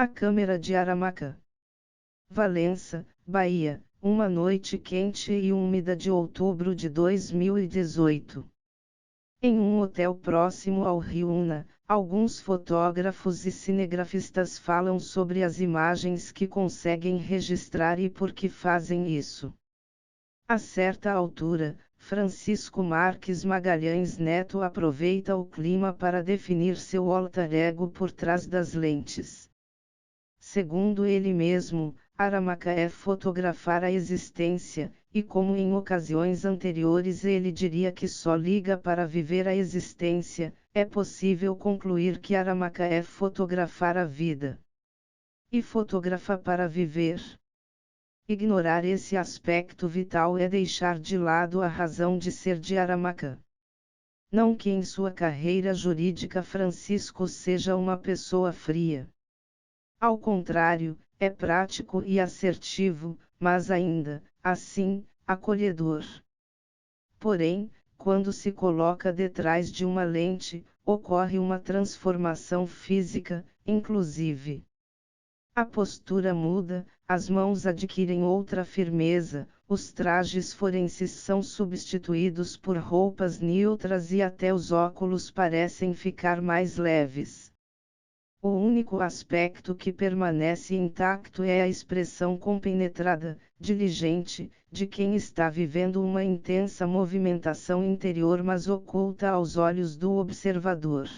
A Câmara de Aramaca. Valença, Bahia, uma noite quente e úmida de outubro de 2018. Em um hotel próximo ao Rio Una, alguns fotógrafos e cinegrafistas falam sobre as imagens que conseguem registrar e por que fazem isso. A certa altura, Francisco Marques Magalhães Neto aproveita o clima para definir seu alter ego por trás das lentes. Segundo ele mesmo, Aramaca é fotografar a existência, e como em ocasiões anteriores ele diria que só liga para viver a existência, é possível concluir que Aramaca é fotografar a vida. E fotografa para viver. Ignorar esse aspecto vital é deixar de lado a razão de ser de Aramaca. Não que em sua carreira jurídica Francisco seja uma pessoa fria. Ao contrário, é prático e assertivo, mas ainda, assim, acolhedor. Porém, quando se coloca detrás de uma lente, ocorre uma transformação física, inclusive. A postura muda, as mãos adquirem outra firmeza, os trajes forenses são substituídos por roupas neutras e até os óculos parecem ficar mais leves. O único aspecto que permanece intacto é a expressão compenetrada, diligente, de quem está vivendo uma intensa movimentação interior mas oculta aos olhos do observador.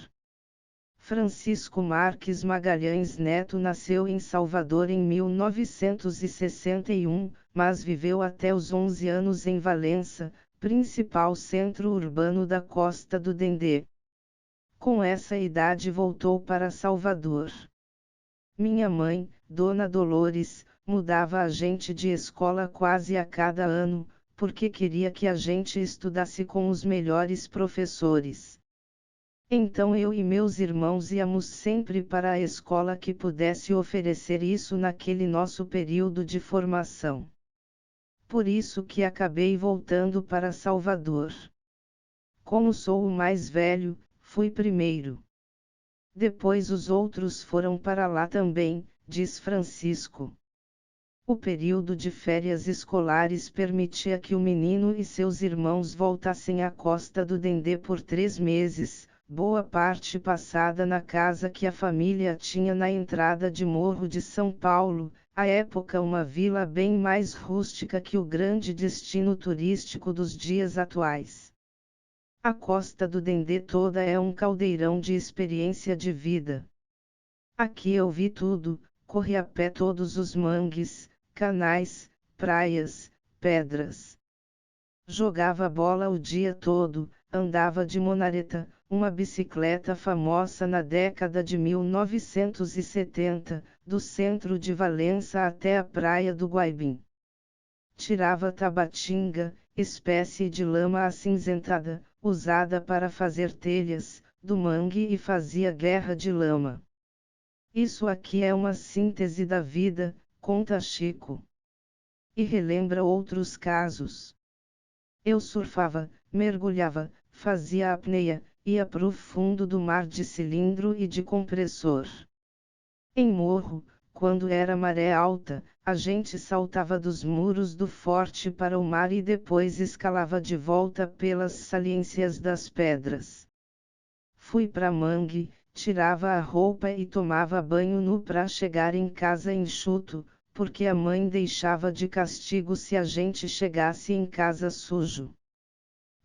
Francisco Marques Magalhães Neto nasceu em Salvador em 1961, mas viveu até os 11 anos em Valença, principal centro urbano da Costa do Dendê. Com essa idade voltou para Salvador. Minha mãe, Dona Dolores, mudava a gente de escola quase a cada ano, porque queria que a gente estudasse com os melhores professores. Então eu e meus irmãos íamos sempre para a escola que pudesse oferecer isso naquele nosso período de formação. Por isso que acabei voltando para Salvador. Como sou o mais velho, fui primeiro. Depois os outros foram para lá também, diz Francisco. O período de férias escolares permitia que o menino e seus irmãos voltassem à Costa do Dendê por 3 meses, boa parte passada na casa que a família tinha na entrada de Morro de São Paulo, à época uma vila bem mais rústica que o grande destino turístico dos dias atuais. A Costa do Dendê toda é um caldeirão de experiência de vida. Aqui eu vi tudo, corri a pé todos os mangues, canais, praias, pedras. Jogava bola o dia todo, andava de monareta, uma bicicleta famosa na década de 1970, do centro de Valença até a praia do Guaibim. Tirava tabatinga, espécie de lama acinzentada, usada para fazer telhas, do mangue e fazia guerra de lama. Isso aqui é uma síntese da vida, conta Chico. E relembra outros casos. Eu surfava, mergulhava, fazia apneia, ia pro fundo do mar de cilindro e de compressor. Em Morro, quando era maré alta, a gente saltava dos muros do forte para o mar e depois escalava de volta pelas saliências das pedras. Fui pra mangue, tirava a roupa e tomava banho nu pra chegar em casa enxuto, porque a mãe deixava de castigo se a gente chegasse em casa sujo.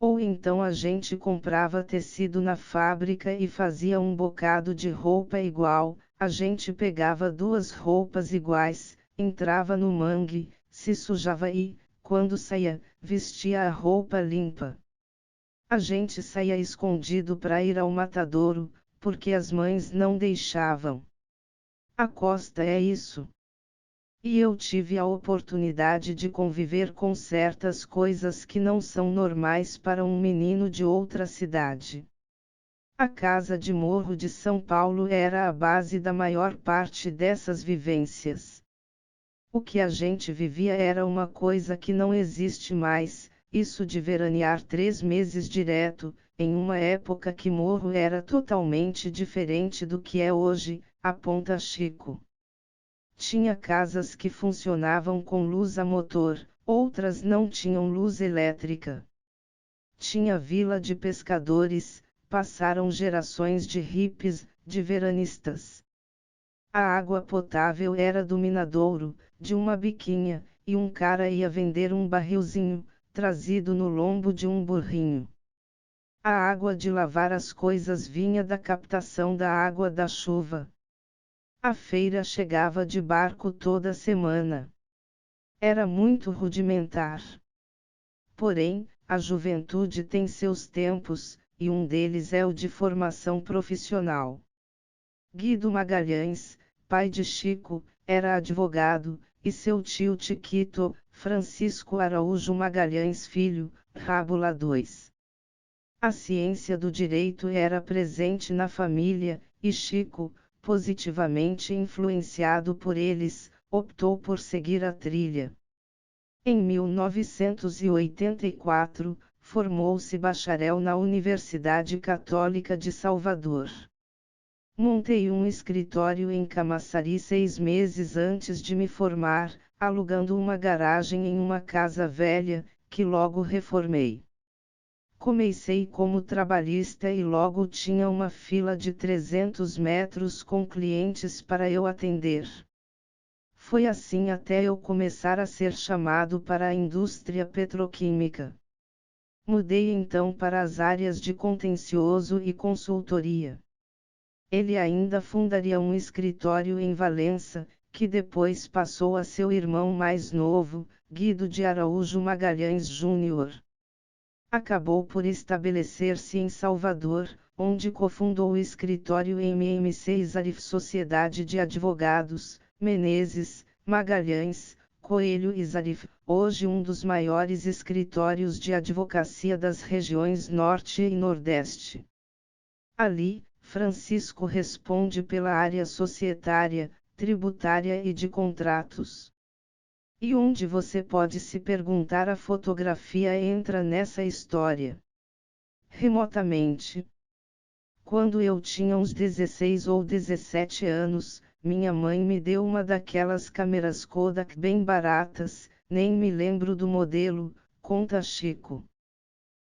Ou então a gente comprava tecido na fábrica e fazia um bocado de roupa igual, a gente pegava 2 roupas iguais, entrava no mangue, se sujava e, quando saía, vestia a roupa limpa. A gente saía escondido para ir ao matadouro, porque as mães não deixavam. A costa é isso. E eu tive a oportunidade de conviver com certas coisas que não são normais para um menino de outra cidade. A casa de Morro de São Paulo era a base da maior parte dessas vivências. O que a gente vivia era uma coisa que não existe mais, isso de veranear 3 meses direto, em uma época que Morro era totalmente diferente do que é hoje, aponta Chico. Tinha casas que funcionavam com luz a motor, outras não tinham luz elétrica. Tinha vila de pescadores, passaram gerações de hippies, de veranistas. A água potável era do minadouro, de uma biquinha, e um cara ia vender um barrilzinho, trazido no lombo de um burrinho. A água de lavar as coisas vinha da captação da água da chuva. A feira chegava de barco toda semana. Era muito rudimentar. Porém, a juventude tem seus tempos, e um deles é o de formação profissional. Guido Magalhães, pai de Chico, era advogado, e seu tio Tiquito, Francisco Araújo Magalhães Filho, Rábula 2. A ciência do direito era presente na família, e Chico, positivamente influenciado por eles, optou por seguir a trilha. Em 1984, formou-se bacharel na Universidade Católica de Salvador. Montei um escritório em Camaçari 6 meses antes de me formar, alugando uma garagem em uma casa velha, que logo reformei. Comecei como trabalhista e logo tinha uma fila de 300 metros com clientes para eu atender. Foi assim até eu começar a ser chamado para a indústria petroquímica. Mudei então para as áreas de contencioso e consultoria. Ele ainda fundaria um escritório em Valença, que depois passou a seu irmão mais novo, Guido de Araújo Magalhães Júnior. Acabou por estabelecer-se em Salvador, onde cofundou o escritório MMC Isarif Sociedade de Advogados, Menezes, Magalhães, Coelho Isarif, hoje um dos maiores escritórios de advocacia das regiões Norte e Nordeste. Ali, Francisco responde pela área societária, tributária e de contratos. E onde você pode se perguntar, a fotografia entra nessa história? Remotamente. Quando eu tinha uns 16 ou 17 anos, minha mãe me deu uma daquelas câmeras Kodak bem baratas, nem me lembro do modelo, conta Chico.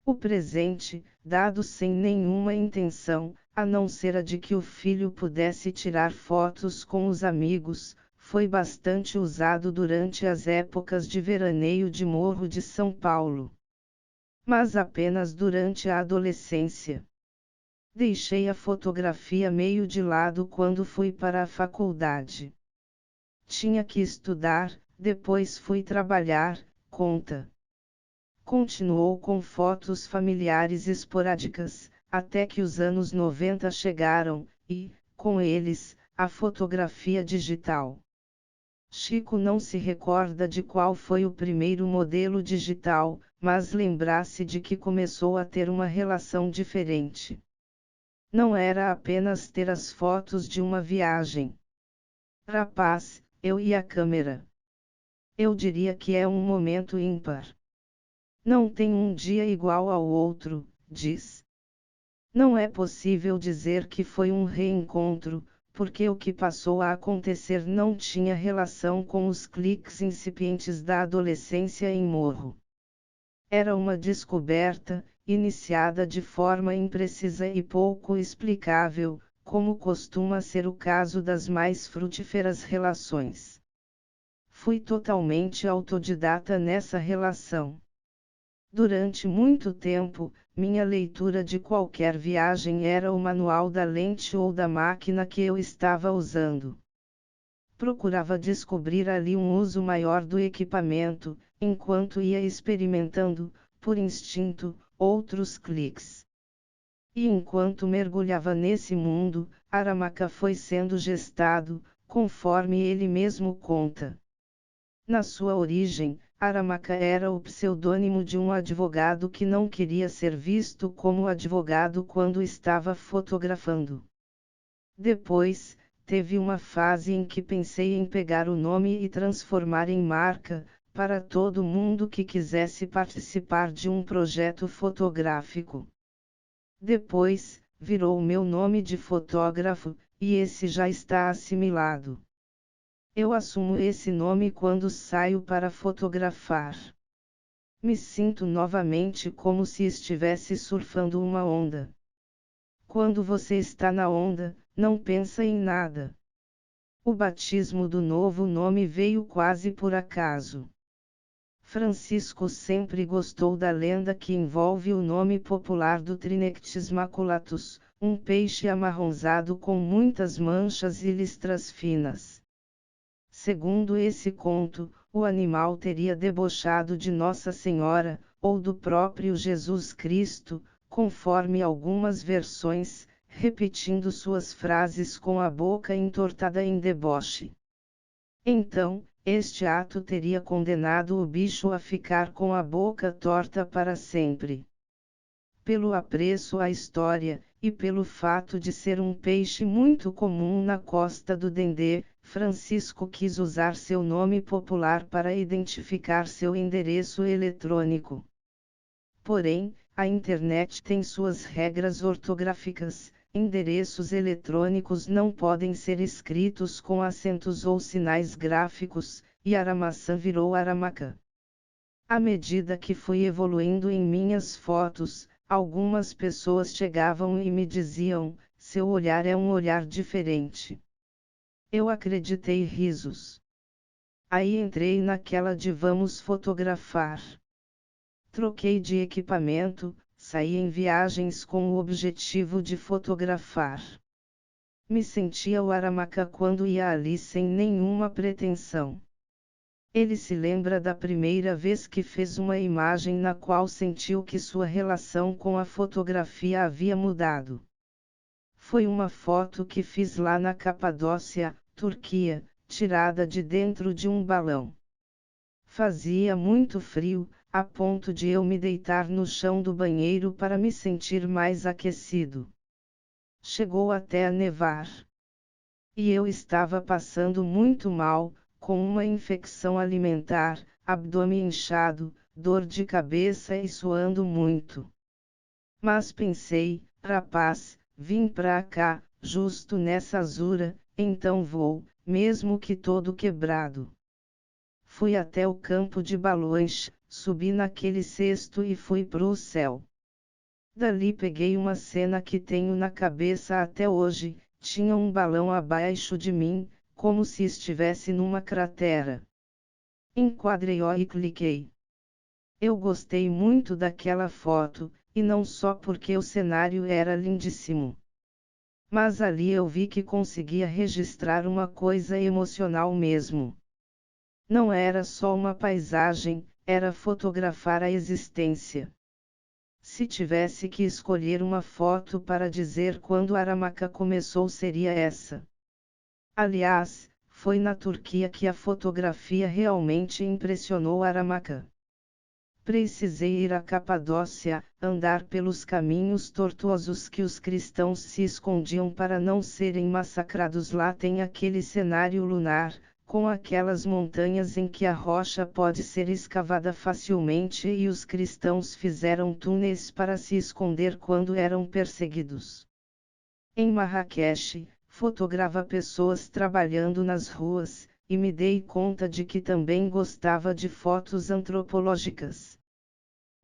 O presente, dado sem nenhuma intenção, a não ser a de que o filho pudesse tirar fotos com os amigos, foi bastante usado durante as épocas de veraneio de Morro de São Paulo. Mas apenas durante a adolescência. Deixei a fotografia meio de lado quando fui para a faculdade. Tinha que estudar, depois fui trabalhar, conta. Continuou com fotos familiares esporádicas, até que os anos 90 chegaram, e, com eles, a fotografia digital. Chico não se recorda de qual foi o primeiro modelo digital, mas lembra-se de que começou a ter uma relação diferente. Não era apenas ter as fotos de uma viagem. Rapaz, eu e a câmera. Eu diria que é um momento ímpar. Não tem um dia igual ao outro, diz. Não é possível dizer que foi um reencontro, porque o que passou a acontecer não tinha relação com os cliques incipientes da adolescência em Morro. Era uma descoberta, iniciada de forma imprecisa e pouco explicável, como costuma ser o caso das mais frutíferas relações. Fui totalmente autodidata nessa relação. Durante muito tempo, minha leitura de qualquer viagem era o manual da lente ou da máquina que eu estava usando. Procurava descobrir ali um uso maior do equipamento, enquanto ia experimentando, por instinto, outros cliques. E enquanto mergulhava nesse mundo, Aramaca foi sendo gestado, conforme ele mesmo conta. Na sua origem, Aramaca era o pseudônimo de um advogado que não queria ser visto como advogado quando estava fotografando. Depois, teve uma fase em que pensei em pegar o nome e transformar em marca, para todo mundo que quisesse participar de um projeto fotográfico. Depois, virou o meu nome de fotógrafo, e esse já está assimilado. Eu assumo esse nome quando saio para fotografar. Me sinto novamente como se estivesse surfando uma onda. Quando você está na onda, não pensa em nada. O batismo do novo nome veio quase por acaso. Francisco sempre gostou da lenda que envolve o nome popular do Trinectes maculatus, um peixe amarronzado com muitas manchas e listras finas. Segundo esse conto, o animal teria debochado de Nossa Senhora, ou do próprio Jesus Cristo, conforme algumas versões, repetindo suas frases com a boca entortada em deboche. Então, este ato teria condenado o bicho a ficar com a boca torta para sempre. Pelo apreço à história, e pelo fato de ser um peixe muito comum na costa do Dendê, Francisco quis usar seu nome popular para identificar seu endereço eletrônico. Porém, a internet tem suas regras ortográficas. Endereços eletrônicos não podem ser escritos com acentos ou sinais gráficos, e Aramaçã virou Aramaca. À medida que fui evoluindo em minhas fotos, algumas pessoas chegavam e me diziam: seu olhar é um olhar diferente. Eu acreditei risos. Aí entrei naquela de vamos fotografar. Troquei de equipamento, saí em viagens com o objetivo de fotografar. Me sentia o Aramaca quando ia ali sem nenhuma pretensão. Ele se lembra da primeira vez que fez uma imagem na qual sentiu que sua relação com a fotografia havia mudado. Foi uma foto que fiz lá na Capadócia, Turquia, tirada de dentro de um balão. Fazia muito frio, a ponto de eu me deitar no chão do banheiro para me sentir mais aquecido. Chegou até a nevar. E eu estava passando muito mal, com uma infecção alimentar, abdômen inchado, dor de cabeça e suando muito. Mas pensei: rapaz, vim pra cá, justo nessa azura, então vou, mesmo que todo quebrado. Fui até o campo de balões, subi naquele cesto e fui pro céu. Dali peguei uma cena que tenho na cabeça até hoje: tinha um balão abaixo de mim, como se estivesse numa cratera. Enquadrei-o e cliquei. Eu gostei muito daquela foto, e não só porque o cenário era lindíssimo. Mas ali eu vi que conseguia registrar uma coisa emocional mesmo. Não era só uma paisagem, era fotografar a existência. Se tivesse que escolher uma foto para dizer quando Aramaca começou, seria essa. Aliás, foi na Turquia que a fotografia realmente impressionou Aramaca. Precisei ir à Capadócia, andar pelos caminhos tortuosos que os cristãos se escondiam para não serem massacrados. Lá tem aquele cenário lunar, com aquelas montanhas em que a rocha pode ser escavada facilmente, e os cristãos fizeram túneis para se esconder quando eram perseguidos. Em Marrakech, fotografava pessoas trabalhando nas ruas, e me dei conta de que também gostava de fotos antropológicas.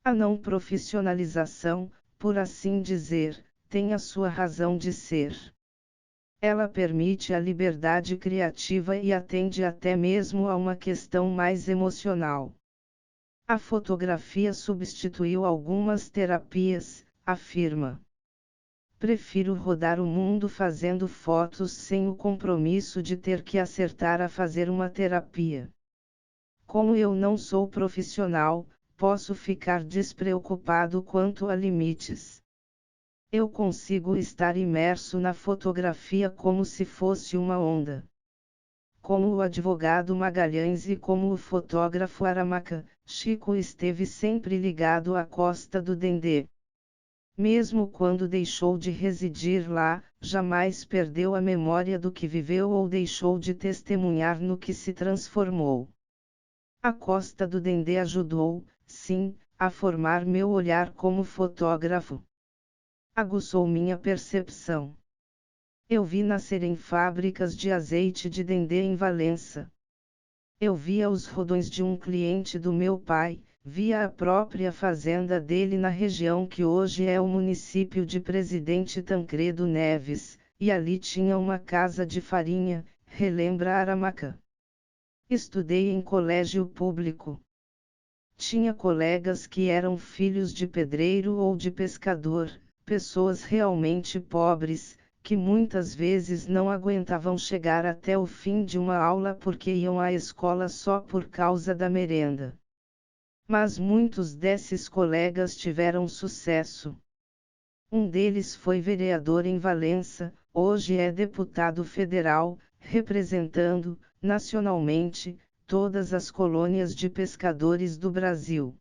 A não profissionalização, por assim dizer, tem a sua razão de ser. Ela permite a liberdade criativa e atende até mesmo a uma questão mais emocional. A fotografia substituiu algumas terapias, afirma. Prefiro rodar o mundo fazendo fotos sem o compromisso de ter que acertar a fazer uma terapia. Como eu não sou profissional, posso ficar despreocupado quanto a limites. Eu consigo estar imerso na fotografia como se fosse uma onda. Como o advogado Magalhães e como o fotógrafo Aramaca, Chico esteve sempre ligado à costa do Dendê. Mesmo quando deixou de residir lá, jamais perdeu a memória do que viveu ou deixou de testemunhar no que se transformou. A costa do Dendê ajudou, sim, a formar meu olhar como fotógrafo. Aguçou minha percepção. Eu vi nascerem fábricas de azeite de dendê em Valença. Eu via os rodões de um cliente do meu pai, via a própria fazenda dele na região que hoje é o município de Presidente Tancredo Neves, e ali tinha uma casa de farinha, relembra Aramacã. Estudei em colégio público. Tinha colegas que eram filhos de pedreiro ou de pescador, pessoas realmente pobres, que muitas vezes não aguentavam chegar até o fim de uma aula porque iam à escola só por causa da merenda. Mas muitos desses colegas tiveram sucesso. Um deles foi vereador em Valença, hoje é deputado federal, representando, nacionalmente, todas as colônias de pescadores do Brasil.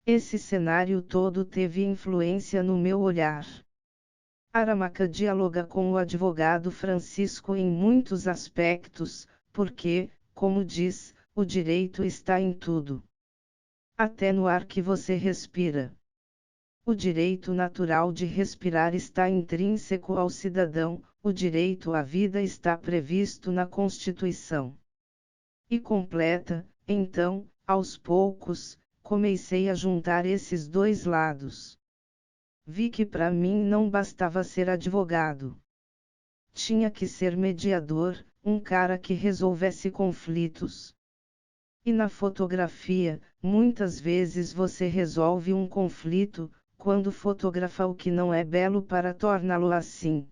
Esse cenário todo teve influência no meu olhar. Aramacã dialoga com o advogado Francisco em muitos aspectos, porque, como diz, o direito está em tudo. Até no ar que você respira. O direito natural de respirar está intrínseco ao cidadão, o direito à vida está previsto na Constituição. E completa, então, aos poucos, comecei a juntar esses dois lados. Vi que para mim não bastava ser advogado. Tinha que ser mediador, um cara que resolvesse conflitos. E na fotografia, muitas vezes você resolve um conflito, quando fotografa o que não é belo para torná-lo assim.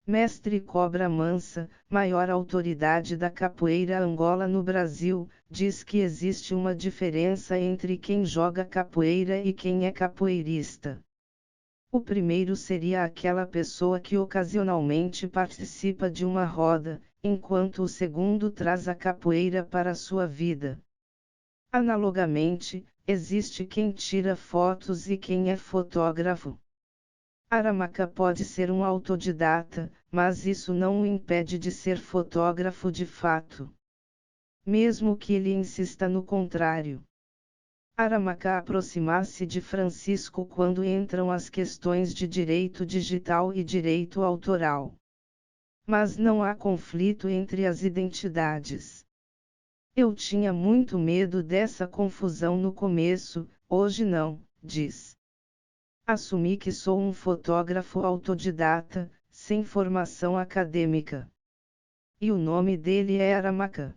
Mestre Cobra Mansa, maior autoridade da capoeira Angola no Brasil, diz que existe uma diferença entre quem joga capoeira e quem é capoeirista. O primeiro seria aquela pessoa que ocasionalmente participa de uma roda, enquanto o segundo traz a capoeira para sua vida. Analogamente, existe quem tira fotos e quem é fotógrafo. Aramacã pode ser um autodidata, mas isso não o impede de ser fotógrafo de fato. Mesmo que ele insista no contrário. Aramacã aproximar-se de Francisco quando entram as questões de direito digital e direito autoral. Mas não há conflito entre as identidades. Eu tinha muito medo dessa confusão no começo, hoje não, diz. Assumi que sou um fotógrafo autodidata, sem formação acadêmica. E o nome dele é Aramacã.